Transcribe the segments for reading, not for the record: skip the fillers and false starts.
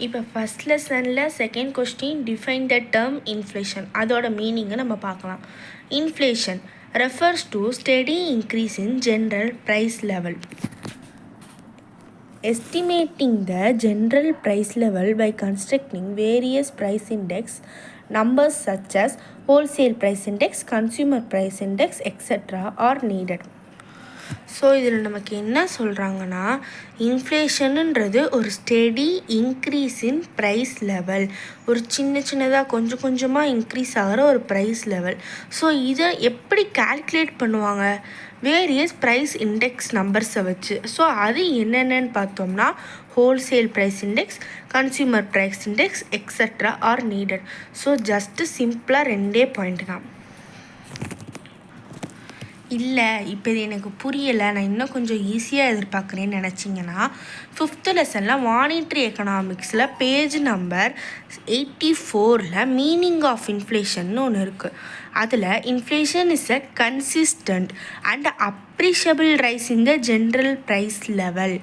இப்போ ஃபஸ்ட் லெசனில் second question define the term inflation, அதோட மீனிங்கை நம்ம பார்க்கலாம். Inflation refers to steady increase in general price level. Estimating the general price level by constructing various price index numbers such as wholesale price index, consumer price index, etc. are needed. So இதில் நமக்கு என்ன சொல்கிறாங்கன்னா, இன்ஃப்ளேஷனுன்றது ஒரு steady increase in price level, ஒரு சின்னதாக கொஞ்சமாக increase ஆகிற ஒரு ப்ரைஸ் லெவல். ஸோ இதை எப்படி கால்குலேட் பண்ணுவாங்க? வேரியஸ் ப்ரைஸ் இண்டெக்ஸ் நம்பர்ஸை வச்சு. ஸோ அது என்னென்னு பார்த்தோம்னா, wholesale price index, consumer price index, extra are needed. So just சிம்பிளாக 2 பாயிண்ட் தான். இல்லை இப்போ இது எனக்கு புரியலை, நான் இன்னும் கொஞ்சம் ஈஸியாக எதிர்பார்க்குறேன்னு நினச்சிங்கன்னா, 5th லெசனில் மானிட்ரி எக்கனாமிக்ஸில் பேஜ் நம்பர் 84ல் மீனிங் ஆஃப் இன்ஃப்ளேஷன்னு ஒன்று இருக்குது. அதில் inflation is a consistent and appreciable rise in the general price level.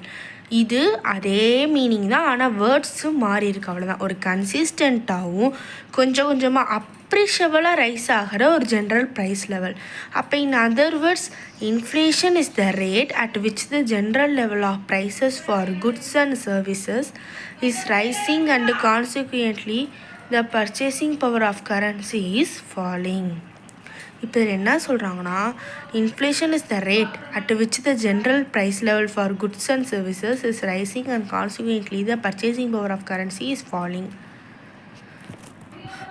இது அதே மீனிங் தான், ஆனால் வேர்ட்ஸும் மாறி இருக்கு, அவ்வளோதான். ஒரு கன்சிஸ்டண்ட்டாகவும் கொஞ்சமாக அப்ரிஷியபிளாக ரைஸ் ஆகிற ஒரு ஜென்ரல் ப்ரைஸ் லெவல். அப்போ in other words, inflation is the rate at which the general level of prices for goods and services is rising and consequently the purchasing power of currency is falling. இப்போ இதில் என்ன சொல்கிறாங்கன்னா, inflation is the rate at which the general price level for goods and services is rising and consequently the purchasing power of currency is falling.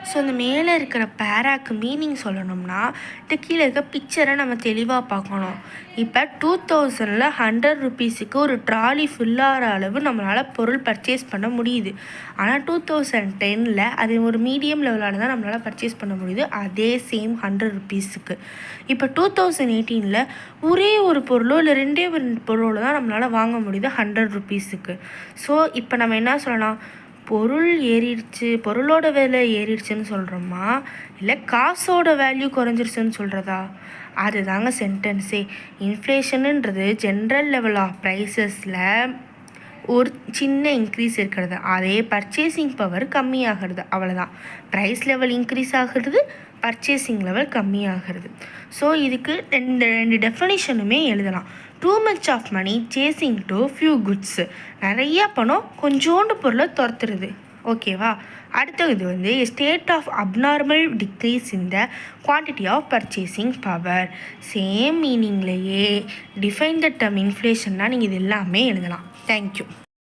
So இந்த மேலே இருக்கிற பேராக்கு meaning சொல்லணும்னா, இந்த கீழே இருக்க பிக்சரை நம்ம தெளிவாக பார்க்கணும். இப்போ 2000ல் 100 ருபீஸுக்கு ஒரு ட்ராலி ஃபுல்லாகிற அளவு நம்மளால் பொருள் பர்ச்சேஸ் பண்ண முடியுது. ஆனால் 2010ல் அது ஒரு மீடியம் லெவலால் தான் நம்மளால் பர்ச்சேஸ் பண்ண முடியுது, அதே சேம் 100 ருபீஸுக்கு. இப்போ 2018ல் ஒரே ஒரு பொருளோ இல்லை 2 பொருளோ தான் நம்மளால் வாங்க முடியுது 100 ருபீஸுக்கு. ஸோ இப்போ நம்ம என்ன சொல்லலாம், பொருள் ஏறிடுச்சு, பொருளோட விலை ஏறிடுச்சுன்னு சொல்கிறோமா, இல்லை காசோட வேல்யூ குறைஞ்சிருச்சுன்னு சொல்கிறதா? அது தாங்க சென்டென்ஸே. இன்ஃப்ளேஷனுன்றது ஜென்ரல் லெவல் ஆஃப் ப்ரைஸஸில் ஒரு சின்ன இன்க்ரீஸ் இருக்கிறது, அதே பர்ச்சேசிங் பவர் கம்மியாகிறது, அவ்வளோதான். ப்ரைஸ் லெவல் இன்க்ரீஸ் ஆகிறது, பர்ச்சேசிங் லெவல் கம்மியாகிறது. ஸோ இதுக்கு ரெண்டு டெஃபினிஷனுமே எழுதலாம். Too much of money chasing to few goods, நிறையா பணம் கொஞ்சோண்டு பொருளை துரத்துறது. ஓகேவா? அடுத்தது state of abnormal decrease in the quantity of purchasing power. Same மீனிங்லேயே டிஃபைன் த டேர்ம் இன்ஃப்ளேஷன்னா நீங்கள் இது எல்லாமே எழுதலாம். தேங்க்யூ.